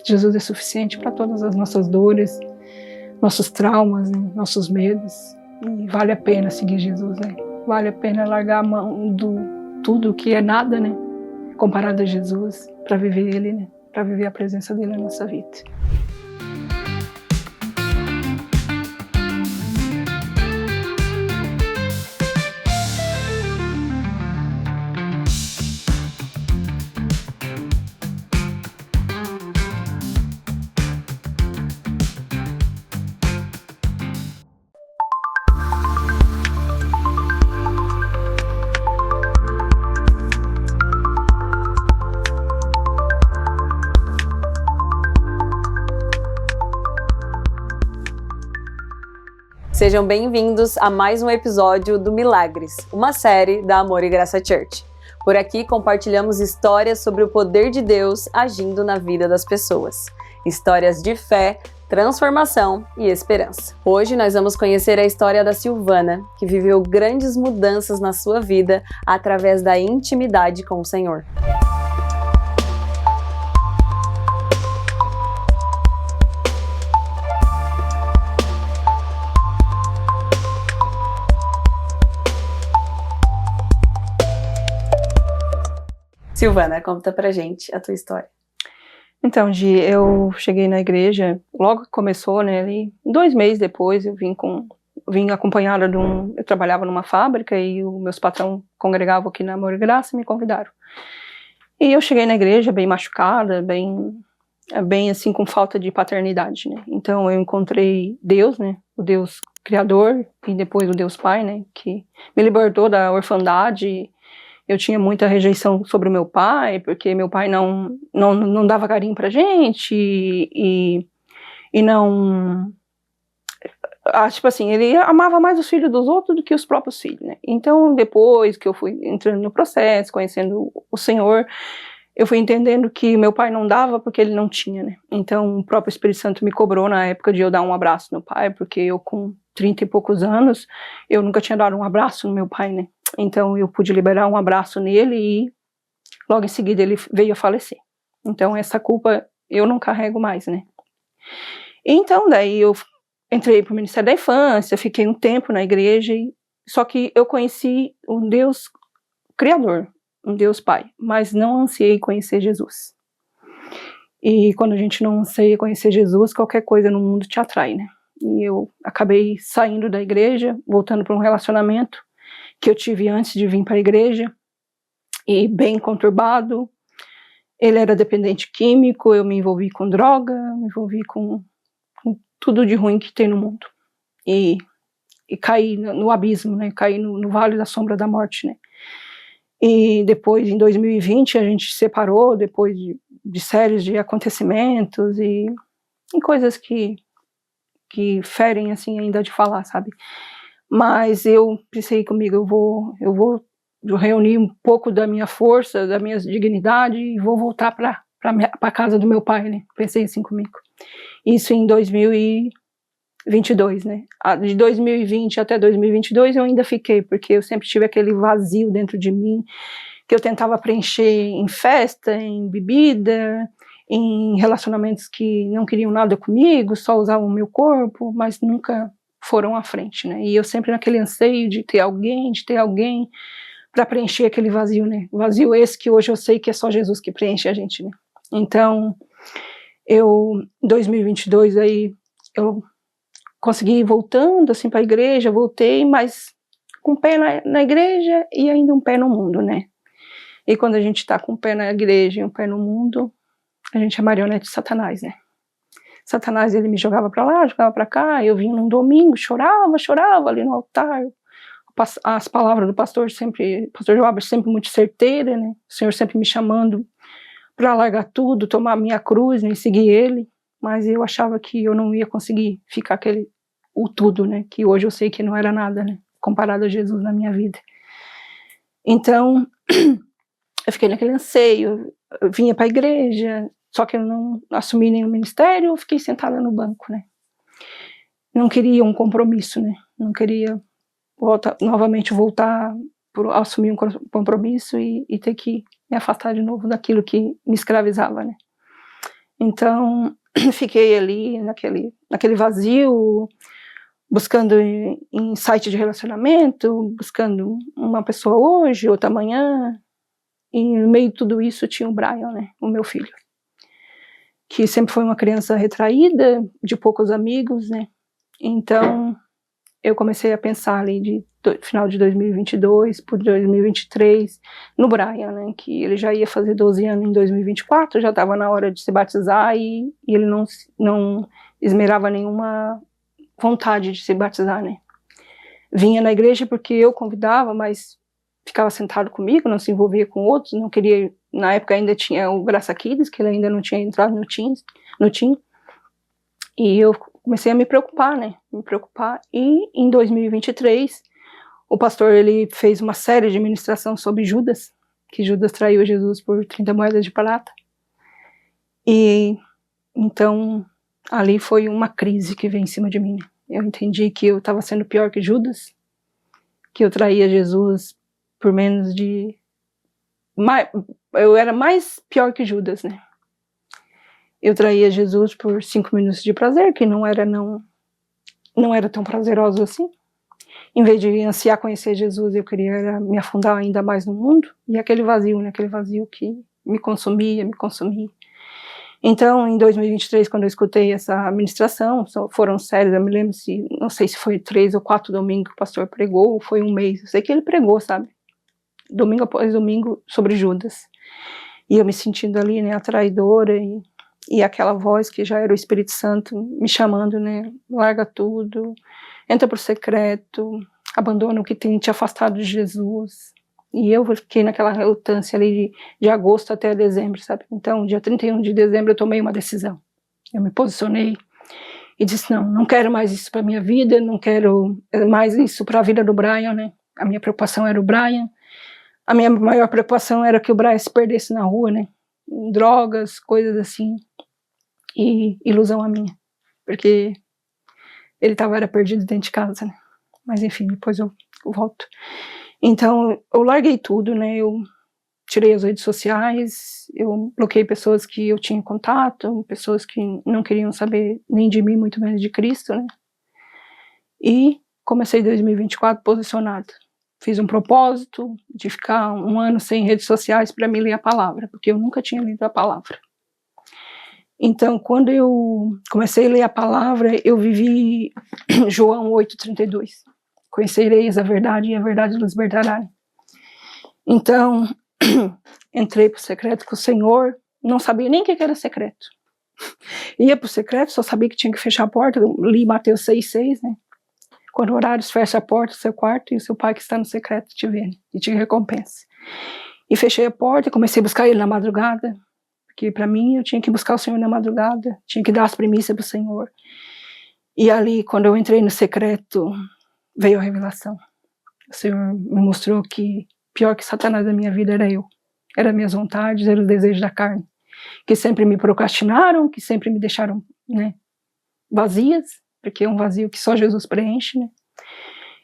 Jesus é suficiente para todas as nossas dores, nossos traumas, né? Nossos medos. E vale a pena seguir Jesus, né? Vale a pena largar a mão do tudo que é nada, né? Comparado a Jesus, para viver Ele, né? Para viver a presença dele na nossa vida. Sejam bem-vindos a mais um episódio do Milagres, uma série da Amor e Graça Church. Por aqui compartilhamos histórias sobre o poder de Deus agindo na vida das pessoas. Histórias de fé, transformação e esperança. Hoje nós vamos conhecer a história da Silvana, que viveu grandes mudanças na sua vida através da intimidade com o Senhor. Silvana, conta pra gente a tua história. Então, Gi, eu cheguei na igreja, logo que começou, né, ali, 2 meses depois, eu vim acompanhada eu trabalhava numa fábrica e os meus patrão congregavam aqui na Amor e Graça e me convidaram. E eu cheguei na igreja bem machucada, bem assim, com falta de paternidade, né. Então eu encontrei Deus, né, o Deus Criador e depois o Deus Pai, né, que me libertou da orfandade. Eu tinha muita rejeição sobre o meu pai, porque meu pai não dava carinho pra gente e não... tipo assim, ele amava mais os filhos dos outros do que os próprios filhos, né? Então, depois que eu fui entrando no processo, conhecendo o Senhor, eu fui entendendo que meu pai não dava porque ele não tinha, né? Então, o próprio Espírito Santo me cobrou na época de eu dar um abraço no pai, porque eu com 30 e poucos anos, eu nunca tinha dado um abraço no meu pai, né? Então eu pude liberar um abraço nele e logo em seguida ele veio a falecer. Então essa culpa eu não carrego mais, né? Então daí eu entrei para o Ministério da Infância, fiquei um tempo na igreja, só que eu conheci um Deus Criador, um Deus Pai, mas não ansiei conhecer Jesus. E quando a gente não anseia conhecer Jesus, qualquer coisa no mundo te atrai, né? E eu acabei saindo da igreja, voltando para um relacionamento que eu tive antes de vir para a igreja, e bem conturbado. Ele era dependente químico, eu me envolvi com droga, me envolvi com tudo de ruim que tem no mundo. E caí no abismo, né? Caí no vale da sombra da morte, né? E depois, em 2020, a gente se separou, depois de séries de acontecimentos e coisas que ferem, assim, ainda de falar, sabe? Mas eu pensei comigo, eu vou reunir um pouco da minha força, da minha dignidade e vou voltar para a casa do meu pai, né? Pensei assim comigo. Isso em 2022, né? De 2020 até 2022 eu ainda fiquei, porque eu sempre tive aquele vazio dentro de mim, que eu tentava preencher em festa, em bebida, em relacionamentos que não queriam nada comigo, só usavam o meu corpo, mas nunca foram à frente, né? E eu sempre naquele anseio de ter alguém para preencher aquele vazio, né? O vazio esse que hoje eu sei que é só Jesus que preenche a gente, né? Então, em 2022 aí, eu consegui ir voltando assim para a igreja, voltei, mas com um pé na igreja e ainda um pé no mundo, né? E quando a gente está com um pé na igreja e um pé no mundo, a gente é marionete de Satanás, né? Satanás, ele me jogava para lá, jogava para cá, eu vinha num domingo, chorava ali no altar, as palavras do pastor Joab sempre muito certeira, né? O Senhor sempre me chamando para largar tudo, tomar a minha cruz, né, e seguir ele, mas eu achava que eu não ia conseguir ficar o tudo, né? Que hoje eu sei que não era nada, né? Comparado a Jesus na minha vida. Então, eu fiquei naquele anseio, eu vinha para a igreja, só que eu não assumi nenhum ministério, eu fiquei sentada no banco, né? Não queria um compromisso, né? Não queria novamente voltar a assumir um compromisso e ter que me afastar de novo daquilo que me escravizava, né? Então, fiquei ali naquele vazio, buscando em site de relacionamento, buscando uma pessoa hoje, outra amanhã, e no meio de tudo isso tinha o Brian, né, o meu filho, que sempre foi uma criança retraída, de poucos amigos, né, então eu comecei a pensar ali final de 2022 por 2023 no Brian, né, que ele já ia fazer 12 anos em 2024, já estava na hora de se batizar e ele não esmerava nenhuma vontade de se batizar, né. Vinha na igreja porque eu convidava, mas ficava sentado comigo, não se envolvia com outros, não queria, na época ainda tinha o Graça Kids, que ele ainda não tinha entrado no Team, e eu comecei a me preocupar, né, e em 2023, o pastor, ele fez uma série de ministração sobre Judas, que Judas traiu Jesus por 30 moedas de prata, e então ali foi uma crise que veio em cima de mim. Eu entendi que eu estava sendo pior que Judas, que eu traía Jesus por menos de... eu era mais pior que Judas, né? Eu traía Jesus por 5 minutos de prazer, que não era tão prazeroso assim. Em vez de ansiar conhecer Jesus, eu queria me afundar ainda mais no mundo, e aquele vazio, né? Aquele vazio que me consumia. Então, em 2023, quando eu escutei essa ministração, foram séries, eu me lembro, não sei se foi 3 ou 4 domingos que o pastor pregou, ou foi um mês, eu sei que ele pregou, sabe, domingo após domingo, sobre Judas, e eu me sentindo ali, né, a traidora, e aquela voz que já era o Espírito Santo me chamando, né, larga tudo, entra pro secreto, abandona o que tem te afastado de Jesus. E eu fiquei naquela relutância ali de agosto até dezembro, sabe? Então, dia 31 de dezembro eu tomei uma decisão. Eu me posicionei e disse, não quero mais isso para minha vida, não quero mais isso para a vida do Brian, né? A minha preocupação era o Brian. A minha maior preocupação era que o Brian se perdesse na rua, né? Drogas, coisas assim. E ilusão a minha. Porque ele era perdido dentro de casa, né? Mas enfim, depois eu volto. Então, eu larguei tudo, né, eu tirei as redes sociais, eu bloqueei pessoas que eu tinha contato, pessoas que não queriam saber nem de mim, muito menos de Cristo, né, e comecei 2024 posicionado. Fiz um propósito de ficar 1 ano sem redes sociais para me ler a palavra, porque eu nunca tinha lido a palavra. Então, quando eu comecei a ler a palavra, eu vivi João 8,32. Conhecereis a verdade e a verdade nos libertará. Então, entrei pro secreto com o Senhor, não sabia nem o que era secreto. Ia pro secreto, só sabia que tinha que fechar a porta, eu li Mateus 6,6, né? Quando orares, fecha a porta do seu quarto e o seu pai que está no secreto te vê, né? E te recompensa. E fechei a porta, comecei a buscar ele na madrugada, porque para mim eu tinha que buscar o Senhor na madrugada, tinha que dar as primícias pro Senhor. E ali, quando eu entrei no secreto, veio a revelação. O Senhor me mostrou que pior que Satanás da minha vida era eu. Eram minhas vontades, eram os desejos da carne. Que sempre me procrastinaram, que sempre me deixaram, né, vazias, porque é um vazio que só Jesus preenche, né.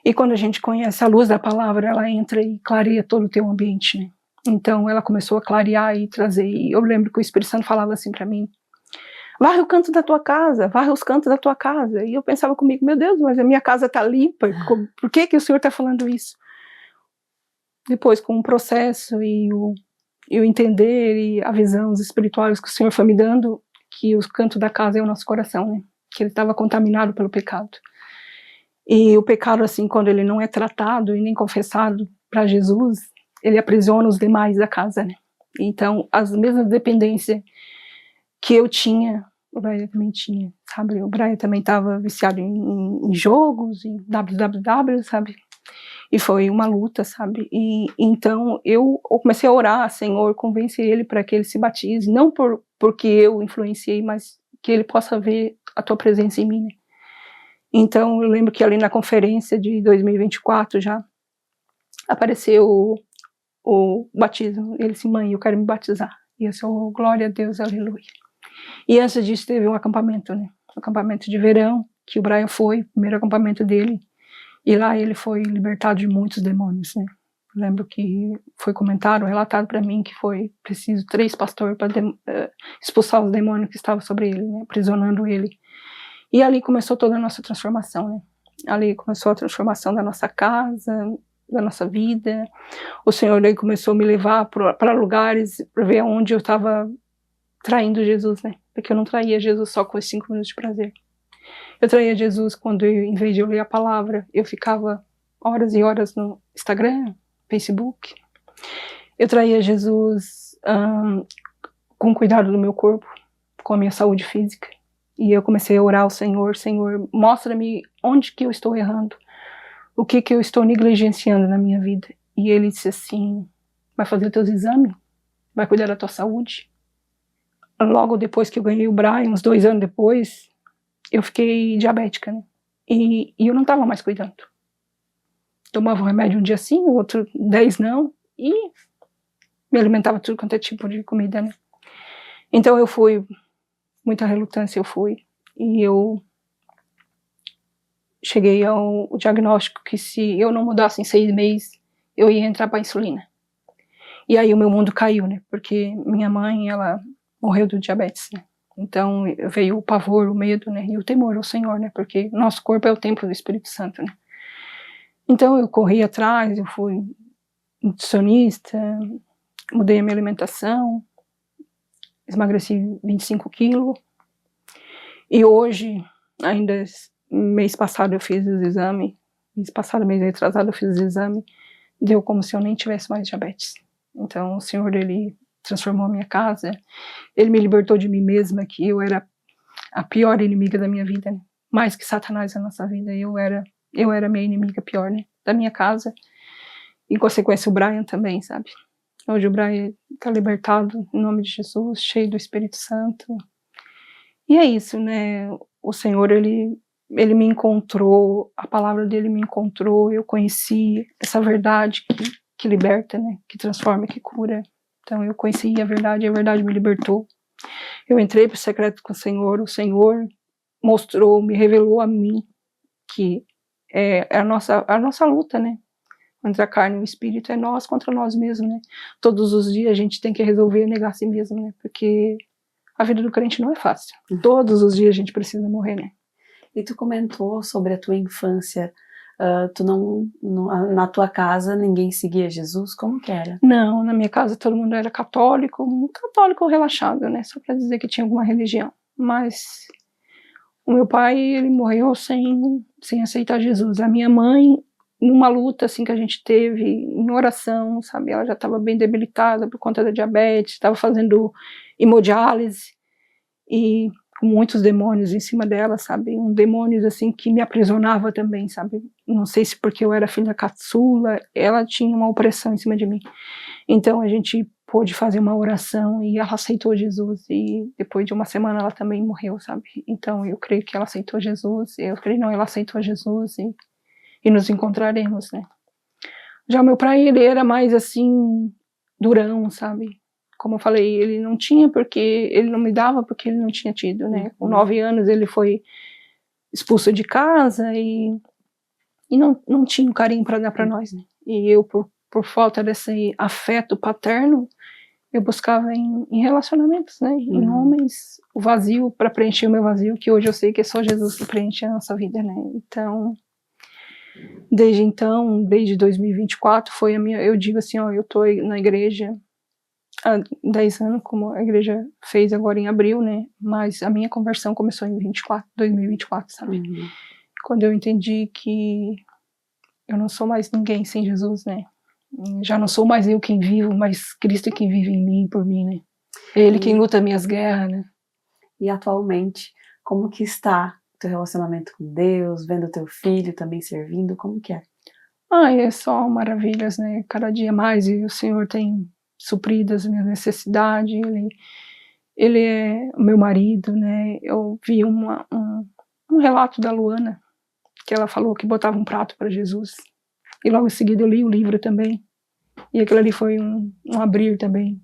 E quando a gente conhece a luz da palavra, ela entra e clareia todo o teu ambiente, né. Então ela começou a clarear e trazer, e eu lembro que o Espírito Santo falava assim para mim, varre o canto da tua casa, varre os cantos da tua casa. E eu pensava comigo, meu Deus, mas a minha casa está limpa, por que o Senhor está falando isso? Depois, com o processo e o entender e a visão espirituais que o Senhor foi me dando, que o canto da casa é o nosso coração, né? Que ele estava contaminado pelo pecado. E o pecado, assim, quando ele não é tratado e nem confessado para Jesus, ele aprisiona os demais da casa, né? Então, as mesmas dependências que eu tinha, o Brian também tinha, sabe? O Brian também estava viciado em jogos, em www, sabe? E foi uma luta, sabe? E então eu comecei a orar, Senhor, convence ele para que ele se batize, não porque eu influenciei, mas que ele possa ver a tua presença em mim, né? Então eu lembro que ali na conferência de 2024 já apareceu o batismo. Ele disse, mãe, eu quero me batizar. E eu sou, glória a Deus, aleluia. E antes disso teve um acampamento, né? Um acampamento de verão, que o Brian foi, o primeiro acampamento dele. E lá ele foi libertado de muitos demônios, né? Lembro que foi comentado, relatado para mim que foi preciso 3 pastores para expulsar os demônios que estavam sobre ele, né, aprisionando ele. E ali começou toda a nossa transformação, né? Ali começou a transformação da nossa casa, da nossa vida. O Senhor aí começou a me levar para lugares, para ver onde eu estava traindo Jesus, né? Porque eu não traía Jesus só com os 5 minutos de prazer. Eu traía Jesus quando, em vez de eu ler a palavra, eu ficava horas e horas no Instagram, Facebook. Eu traía Jesus com cuidado do meu corpo, com a minha saúde física. E eu comecei a orar ao Senhor: Senhor, mostra-me onde que eu estou errando, o que que eu estou negligenciando na minha vida. E ele disse assim: vai fazer teus exames, vai cuidar da tua saúde. Logo depois que eu ganhei o Brian, uns 2 anos depois, eu fiquei diabética, né? E eu não estava mais cuidando. Tomava um remédio um dia sim, o outro 10 não, e me alimentava tudo quanto é tipo de comida, né? Então eu fui, muita relutância eu fui, e eu cheguei ao diagnóstico que se eu não mudasse em 6 meses, eu ia entrar para insulina. E aí o meu mundo caiu, né? Porque minha mãe, ela morreu do diabetes, né? Então veio o pavor, o medo, né? E o temor ao Senhor, né? Porque nosso corpo é o templo do Espírito Santo, né? Então eu corri atrás, eu fui nutricionista, mudei a minha alimentação, emagreci 25 quilos. E hoje, ainda mês passado eu fiz os exames, mês retrasado eu fiz os exames, deu como se eu nem tivesse mais diabetes. Então o Senhor, ele transformou a minha casa, ele me libertou de mim mesma, que eu era a pior inimiga da minha vida, né? Mais que Satanás na nossa vida, eu era a minha inimiga pior, né? Da minha casa, em consequência o Brian também, sabe? Hoje o Brian está libertado em nome de Jesus, cheio do Espírito Santo. E é isso, né? O Senhor, ele me encontrou, a palavra dele me encontrou, eu conheci essa verdade que liberta, né? Que transforma, que cura. Então eu conheci a verdade me libertou. Eu entrei para o secreto com o Senhor mostrou, me revelou a mim que é a nossa luta, né? Entre a carne e o espírito, é nós contra nós mesmos, né? Todos os dias a gente tem que resolver negar a si mesmo, né? Porque a vida do crente não é fácil. Todos os dias a gente precisa morrer, né? E tu comentou sobre a tua infância. Na tua casa ninguém seguia Jesus? Como que era? Não, na minha casa todo mundo era católico, um católico relaxado, né? Só para dizer que tinha alguma religião. Mas o meu pai, ele morreu sem aceitar Jesus. A minha mãe, numa luta assim que a gente teve, em oração, sabe? Ela já estava bem debilitada por conta da diabetes, estava fazendo hemodiálise e com muitos demônios em cima dela, sabe? Demônios assim que me aprisionava também, sabe? Não sei se porque eu era filha caçula, ela tinha uma opressão em cima de mim. Então a gente pôde fazer uma oração e ela aceitou Jesus, e depois de uma semana ela também morreu, sabe? Então eu creio que ela aceitou Jesus, ela aceitou Jesus e nos encontraremos, né? Já o meu pai, ele era mais assim, durão, sabe? Como eu falei, ele não tinha porque, ele não me dava porque ele não tinha tido, né? Com 9 anos ele foi expulso de casa e não tinha um carinho para dar para nós, né? E eu, por falta desse afeto paterno, eu buscava em relacionamentos, né? Em homens, o vazio, para preencher o meu vazio, que hoje eu sei que é só Jesus que preenche a nossa vida, né? Então, desde 2024, foi a minha, eu digo assim, ó, eu tô na igreja há 10 anos, como a igreja fez agora em abril, né? Mas a minha conversão começou em 2024, sabe? Quando eu entendi que eu não sou mais ninguém sem Jesus, né? Já não sou mais eu quem vivo, mas Cristo é quem vive em mim, por mim, né? É Ele quem luta minhas guerras, né? E atualmente, como que está o teu relacionamento com Deus, vendo teu filho também servindo, como que é? É só maravilhas, né? Cada dia mais, e o Senhor tem suprido as minhas necessidades, Ele é o meu marido, né? Eu vi um relato da Luana, que ela falou que botava um prato para Jesus. E logo em seguida eu li o livro também. E aquilo ali foi um abrir também.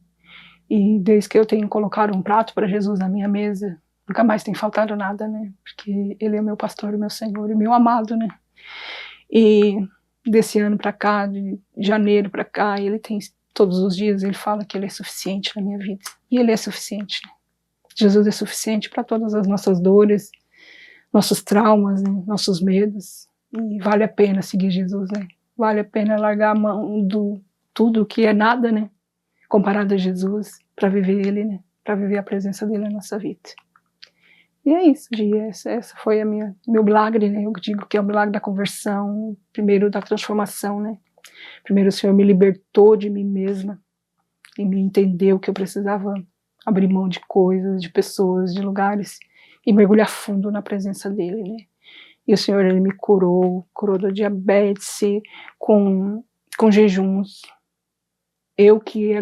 E desde que eu tenho colocado um prato para Jesus na minha mesa, nunca mais tem faltado nada, né? Porque Ele é o meu pastor, o meu Senhor, o meu amado, né? E desse ano para cá, de janeiro para cá, ele tem todos os dias, ele fala que ele é suficiente na minha vida. E ele é suficiente, né? Jesus é suficiente para todas as nossas dores, nossos traumas, né? Nossos medos. E vale a pena seguir Jesus, né? Vale a pena largar a mão do tudo que é nada, né? Comparado a Jesus, para viver ele, né? Para viver a presença dele na nossa vida. E é isso, Gia. Essa foi meu milagre, né? Eu digo que é o milagre da conversão, primeiro da transformação, né? Primeiro o Senhor me libertou de mim mesma e me entendeu que eu precisava abrir mão de coisas, de pessoas, de lugares e mergulhar fundo na presença dele, né? E o Senhor, ele me curou da diabetes com jejuns. Eu que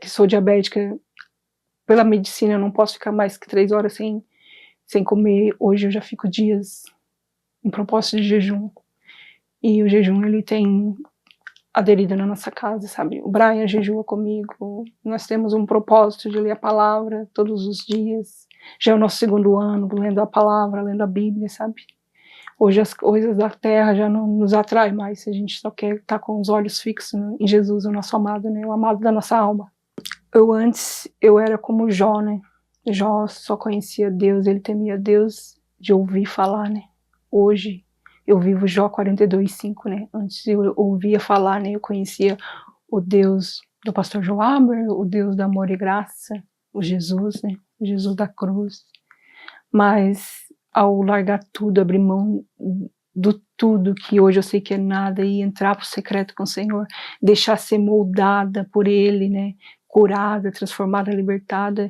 sou diabética, pela medicina eu não posso ficar mais que 3 horas sem comer. Hoje eu já fico dias em propósito de jejum. E o jejum, ele tem aderido na nossa casa, sabe? O Brian jejua comigo. Nós temos um propósito de ler a palavra todos os dias. Já é o nosso 2º ano lendo a palavra, lendo a Bíblia, sabe? Hoje as coisas da terra já não nos atraem mais, se a gente só quer estar com os olhos fixos em Jesus, o nosso amado, né? O amado da nossa alma. Antes eu era como Jó, né? Jó só conhecia Deus, ele temia Deus de ouvir falar, né? Hoje eu vivo Jó 42:5, né? Antes eu ouvia falar, né? Eu conhecia o Deus do pastor Joaber, o Deus do amor e graça, o Jesus, né? O Jesus da cruz. Mas ao largar tudo, abrir mão do tudo que hoje eu sei que é nada e entrar pro secreto com o Senhor, deixar ser moldada por Ele, né? Curada, transformada, libertada,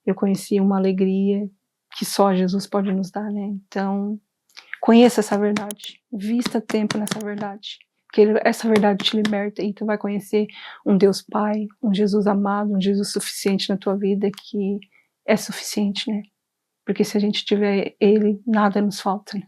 eu conheci uma alegria que só Jesus pode nos dar, né? Então, conheça essa verdade, vista tempo nessa verdade, que essa verdade te liberta e tu vai conhecer um Deus Pai, um Jesus amado, um Jesus suficiente na tua vida, que é suficiente, né? Porque se a gente tiver Ele, nada nos falta, né?